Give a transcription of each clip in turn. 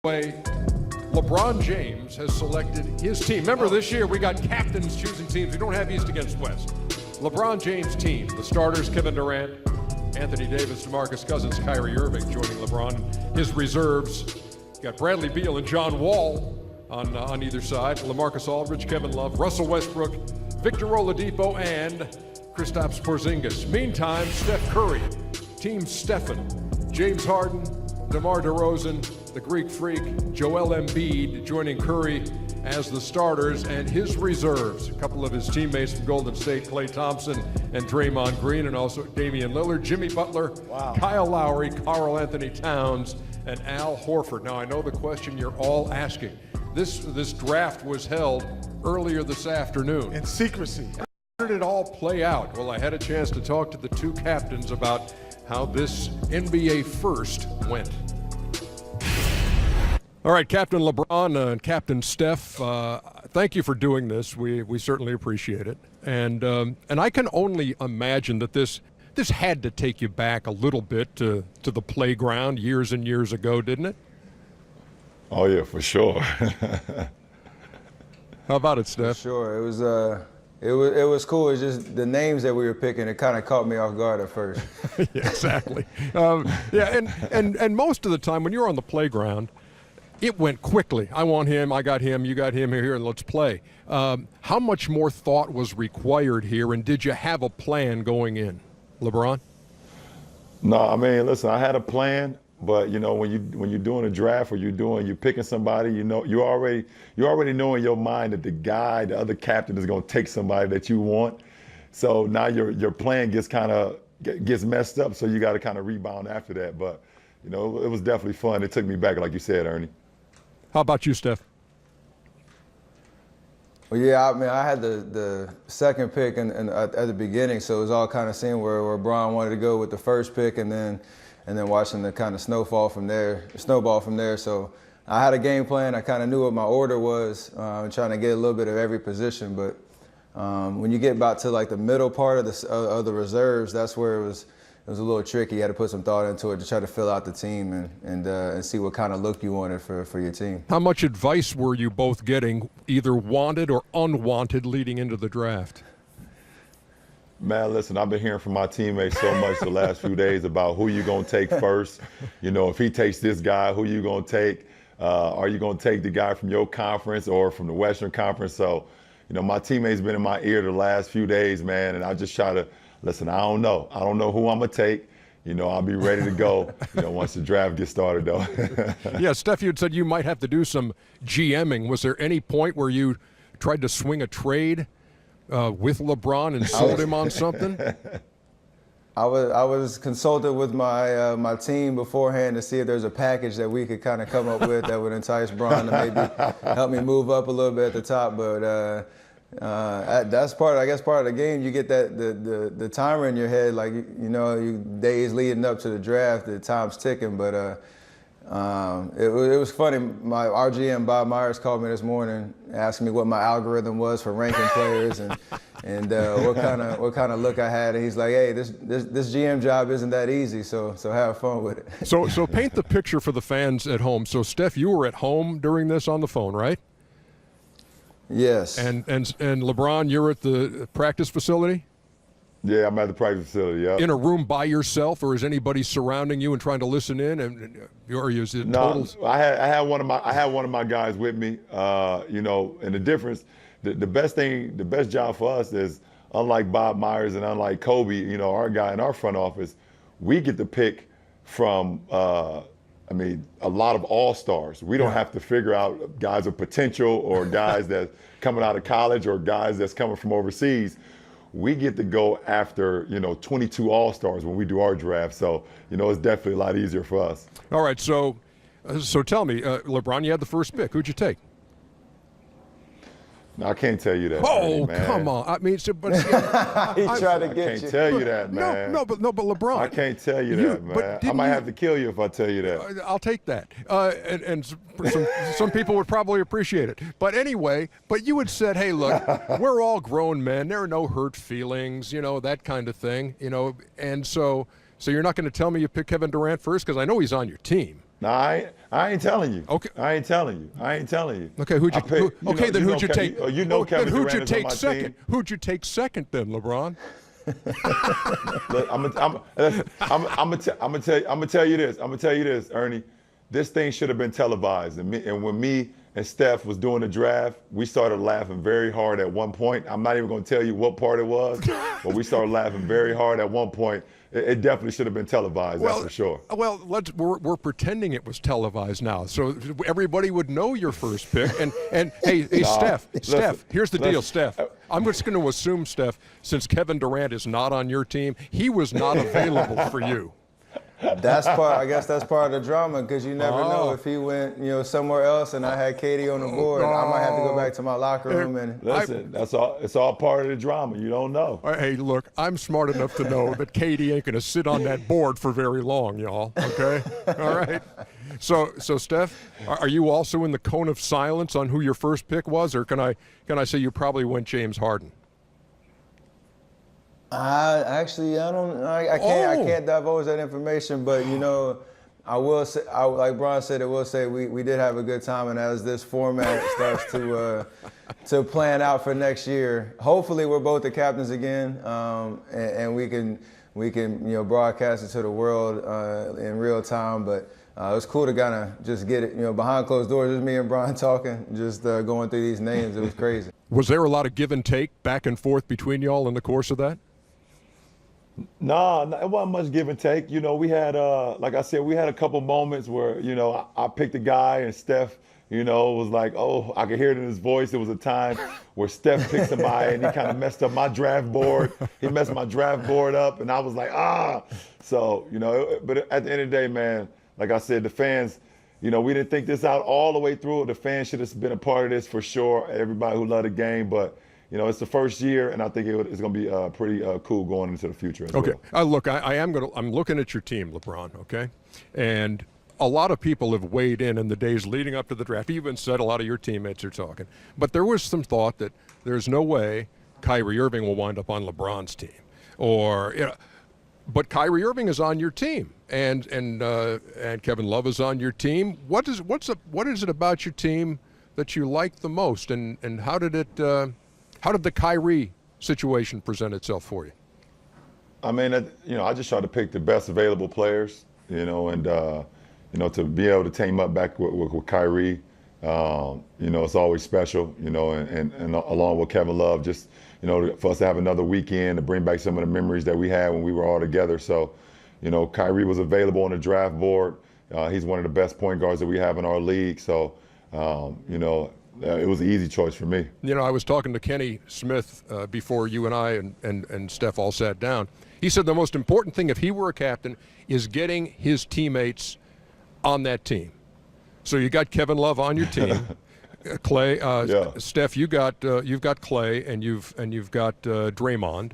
Way, LeBron James has selected his team. Remember, this year we got captains choosing teams. We don't have East against West. LeBron James' team, the starters, Kevin Durant, Anthony Davis, DeMarcus Cousins, Kyrie Irving joining LeBron. His reserves, you got Bradley Beal and John Wall on either side. LaMarcus Aldridge, Kevin Love, Russell Westbrook, Victor Oladipo, and Kristaps Porzingis. Meantime, Steph Curry, Team Stephen, James Harden, DeMar DeRozan, the Greek Freak, Joel Embiid joining Curry as the starters, and his reserves, a couple of his teammates from Golden State, Klay Thompson and Draymond Green, and also Damian Lillard, Jimmy Butler, Kyle Lowry, Karl Anthony Towns, and Al Horford. Now, I know the question you're all asking. This draft was held earlier this afternoon. In secrecy. How did it all play out? Well, I had a chance to talk to the two captains about how this NBA first went. All right, Captain LeBron and Captain Steph, thank you for doing this. We certainly appreciate it. And I can only imagine that this had to take you back a little bit to the playground years and years ago, didn't it? Oh, yeah, for sure. How about it, Steph? For sure. It was cool. It's just the names that we were picking, it kind of caught me off guard at first. Yeah, exactly. And most of the time when you're on the playground, it went quickly. I want him, I got him, you got him here, and let's play. How much more thought was required here, and did you have a plan going in, LeBron? No, I mean, listen, I had a plan, but you know, when you're doing a draft or you're picking somebody, you know, you already know in your mind that the other captain is going to take somebody that you want. So now your plan gets messed up, so you got to kind of rebound after that. But you know, it was definitely fun. It took me back, like you said, Ernie. How about you, Steph? Well, yeah, I mean, I had the second pick at the beginning, so it was all kind of seeing where Bron wanted to go with the first pick, and then watching the kind of snowball from there. So I had a game plan. I kind of knew what my order was, trying to get a little bit of every position. But when you get about to like the middle part of the reserves, that's where it was a little tricky. You had to put some thought into it to try to fill out the team and see what kind of look you wanted for your team. How much advice were you both getting, either wanted or unwanted, leading into the draft? Man, listen, I've been hearing from my teammates so much the last few days about who you going to take first. You know, if he takes this guy, who you going to take? Are you going to take the guy from your conference or from the Western Conference? So, you know, my teammates been in my ear the last few days, man, and I just try to, listen, I don't know. I don't know who I'm going to take. You know, I'll be ready to go, you know, once the draft gets started, though. Yeah, Steph, you had said you might have to do some GMing. Was there any point where you tried to swing a trade with LeBron and sold him on something? I was consulted with my team beforehand to see if there's a package that we could kind of come up with that would entice Bron to maybe help me move up a little bit at the top. But that's part of the game. You get that the timer in your head, like you know, days leading up to the draft, the time's ticking. But it was funny. Our GM Bob Myers called me this morning, asking me what my algorithm was for ranking players and what kind of look I had. And he's like, "Hey, this GM job isn't that easy, so have fun with it." So paint the picture for the fans at home. So Steph, you were at home during this on the phone, right? Yes. And LeBron, you're at the practice facility? Yeah, I'm at the practice facility, yeah. In a room by yourself, or is anybody surrounding you and trying to listen in? Or is it totals? No, I had one of my guys with me. You know, and the difference, the best job for us is, unlike Bob Myers and unlike Kobe, you know, our guy in our front office, we get to pick from a lot of all-stars. We don't have to figure out guys of potential or guys that's coming out of college or guys that's coming from overseas. We get to go after, you know, 22 all-stars when we do our draft. So, you know, it's definitely a lot easier for us. All right, so tell me, LeBron, you had the first pick. Who'd you take? No, I can't tell you that. Oh, man. come on! I mean, but he tried to get you. I can't tell you that, man. No, but LeBron. I can't tell you that, man. I might have to kill you if I tell you that. I'll take that. And some people would probably appreciate it. But anyway, you had said, hey, look, we're all grown men. There are no hurt feelings, you know, that kind of thing, you know. And so you're not going to tell me you picked Kevin Durant first, because I know he's on your team. Nah, I ain't telling you. Okay. I ain't telling you. Okay, who'd you take? You know Kevin Who'd Durant you is take on my second? team. Who'd you take second then, LeBron? Look, I'm gonna tell you this, Ernie. This thing should have been televised, and when me and Steph was doing the draft, we started laughing very hard at one point. I'm not even gonna tell you what part it was, but we started laughing very hard at one point. It definitely should have been televised, that's for sure. Well, we're pretending it was televised now, so everybody would know your first pick. And hey, Steph, here's the deal, Steph. I'm just going to assume, Steph, since Kevin Durant is not on your team, he was not available for you. I guess that's part of the drama, because you never know if he went, somewhere else, and I had Katie on the board. I might have to go back to my locker room and listen. That's all. It's all part of the drama. You don't know. Hey, look, I'm smart enough to know that Katie ain't going to sit on that board for very long, y'all. Okay, all right. So Steph, are you also in the cone of silence on who your first pick was, or can I say you probably went James Harden? I can't divulge that information, but I will say, like Bron said, we did have a good time, and as this format starts to plan out for next year, hopefully we're both the captains again, and we can broadcast it to the world in real time. But it was cool to kind of just get it behind closed doors, just me and Bron talking, just going through these names. It was crazy. Was there a lot of give and take back and forth between y'all in the course of that? No, it wasn't much give and take. We had, like I said, we had a couple moments where, I picked a guy and Steph, was like, oh, I could hear it in his voice. It was a time where Steph picked somebody and he kind of messed up my draft board. He messed my draft board up, and I was like, ah. So, but at the end of the day, man, like I said, the fans, we didn't think this out all the way through. The fans should have been a part of this for sure. Everybody who loved the game, but it's the first year, and I think it's going to be pretty cool going into the future as well. Okay. Look, I'm looking at your team, LeBron, okay? And a lot of people have weighed in the days leading up to the draft. You even said a lot of your teammates are talking. But there was some thought that there's no way Kyrie Irving will wind up on LeBron's team. But Kyrie Irving is on your team, and Kevin Love is on your team. What is it about your team that you like the most, and how did the Kyrie situation present itself for you? I mean, I just try to pick the best available players, and to be able to team up back with Kyrie, it's always special, and along with Kevin Love, just, for us to have another weekend to bring back some of the memories that we had when we were all together. So, Kyrie was available on the draft board. He's one of the best point guards that we have in our league. So, it was an easy choice for me. I was talking to Kenny Smith before you and I and Steph all sat down. He said the most important thing, if he were a captain, is getting his teammates on that team. So you got Kevin Love on your team, Clay, Steph. You've got Clay, and you've got Draymond.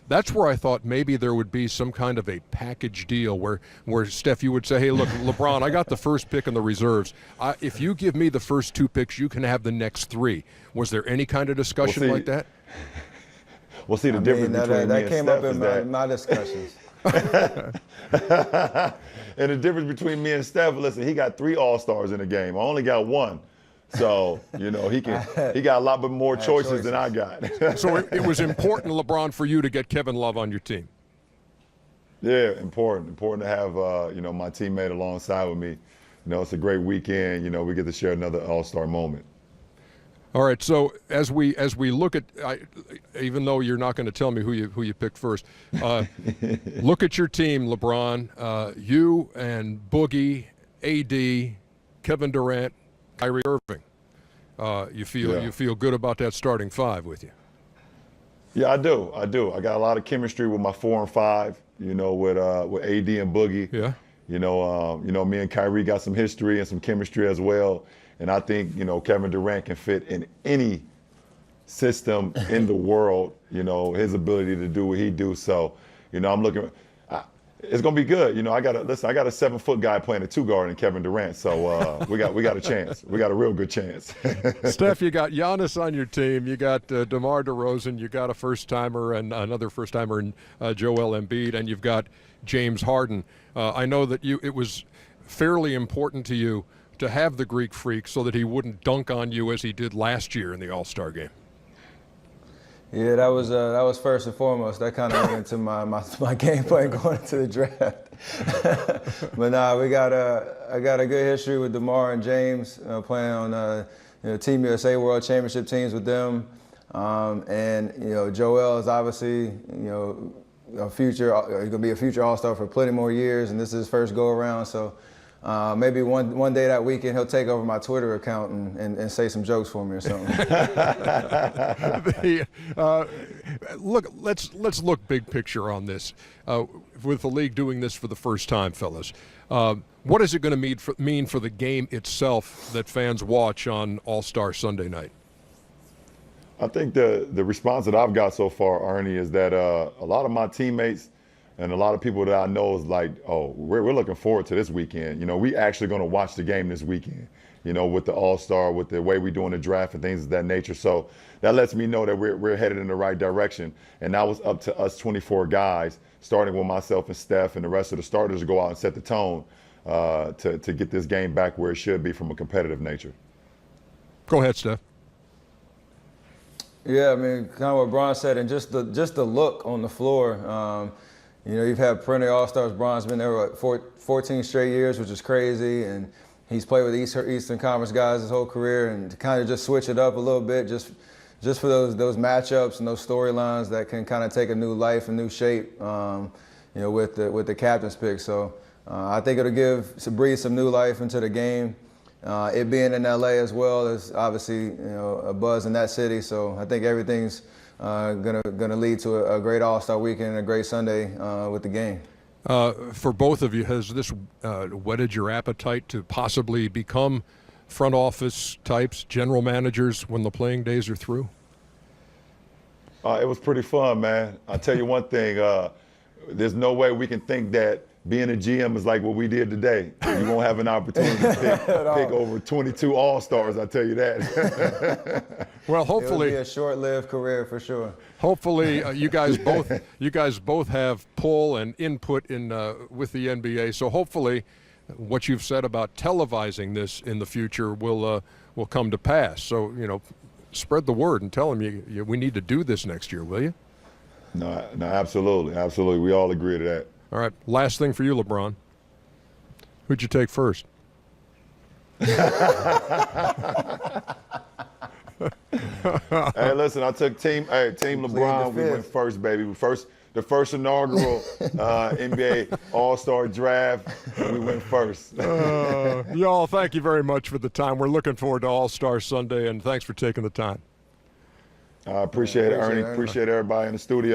That's where I thought maybe there would be some kind of a package deal where Steph, you would say, hey, look, LeBron, I got the first pick in the reserves. If you give me the first two picks, you can have the next three. Was there any kind of discussion like that? Well, see, the difference between me and came Steph up in my discussions. And the difference between me and Steph, listen, he got 3 All-Stars in the game. I only got 1. So, he got a lot more choices than I got. So it was important, LeBron, for you to get Kevin Love on your team. Yeah, important to have, my teammate alongside with me. It's a great weekend. We get to share another All-Star moment. All right, so as we look at, even though you're not going to tell me who you picked first, look at your team, LeBron. You and Boogie, AD, Kevin Durant, Kyrie Irving. You feel good about that starting 5 with you? Yeah, I do. I got a lot of chemistry with my 4 and 5. With AD and Boogie. Yeah. Me and Kyrie got some history and some chemistry as well. And I think, Kevin Durant can fit in any system in the world, his ability to do what he do. So, I'm looking, it's going to be good. I got a 7-foot guy playing a 2-guard in Kevin Durant. So we got a chance. We got a real good chance. Steph, you got Giannis on your team. You got DeMar DeRozan. You got a first-timer and another first-timer in Joel Embiid. And you've got James Harden. I know that it was fairly important to you to have the Greek Freak so that he wouldn't dunk on you as he did last year in the All-Star game? Yeah, that was first and foremost. That kind of went into my game plan going into the draft. But nah, I got a good history with DeMar and James, playing on Team USA World Championship teams with them. And Joel is obviously he's gonna be a future All-Star for plenty more years, and this is his first go around. So maybe one day that weekend he'll take over my Twitter account and say some jokes for me or something. Look, let's look big picture on this. With the league doing this for the first time, fellas, what is it going to mean for the game itself that fans watch on All-Star Sunday night? I think the response that I've got so far, Ernie, is that a lot of my teammates and a lot of people that I know is like, oh, we're looking forward to this weekend. We actually going to watch the game this weekend, with the All-Star, with the way we're doing the draft and things of that nature. So that lets me know that we're headed in the right direction. And now it's up to us 24 guys, starting with myself and Steph and the rest of the starters, to go out and set the tone to get this game back where it should be from a competitive nature. Go ahead, Steph. Yeah, I mean, kind of what Bron said, and just the look on the floor. You've had perennial All-Stars. Bron's been there 14 straight years, which is crazy, and he's played with Eastern Conference guys his whole career, and to kind of just switch it up a little bit, just for those matchups and those storylines that can kind of take a new life and new shape, with the captain's pick. So I think it'll breathe some new life into the game. It being in LA as well is obviously a buzz in that city. So I think everything's gonna lead to a great All-Star weekend and a great Sunday with the game. For both of you, has this whetted your appetite to possibly become front office types, general managers, when the playing days are through? It was pretty fun, man. I'll tell you one thing. There's no way we can think that being a GM is like what we did today. You won't have an opportunity to pick over 22 All-Stars, I'll tell you that. Well, hopefully it'll be a short-lived career for sure. Hopefully, you guys both have pull and input in with the NBA. So hopefully, what you've said about televising this in the future will come to pass. So spread the word and tell them we need to do this next year, will you? No, absolutely. We all agree to that. All right, last thing for you, LeBron. Who'd you take first? Hey, listen, I took Team LeBron. We went first, baby. The first inaugural NBA All-Star draft. We went first. Y'all, thank you very much for the time. We're looking forward to All-Star Sunday, and thanks for taking the time. I appreciate it, Ernie. Appreciate everybody in the studio.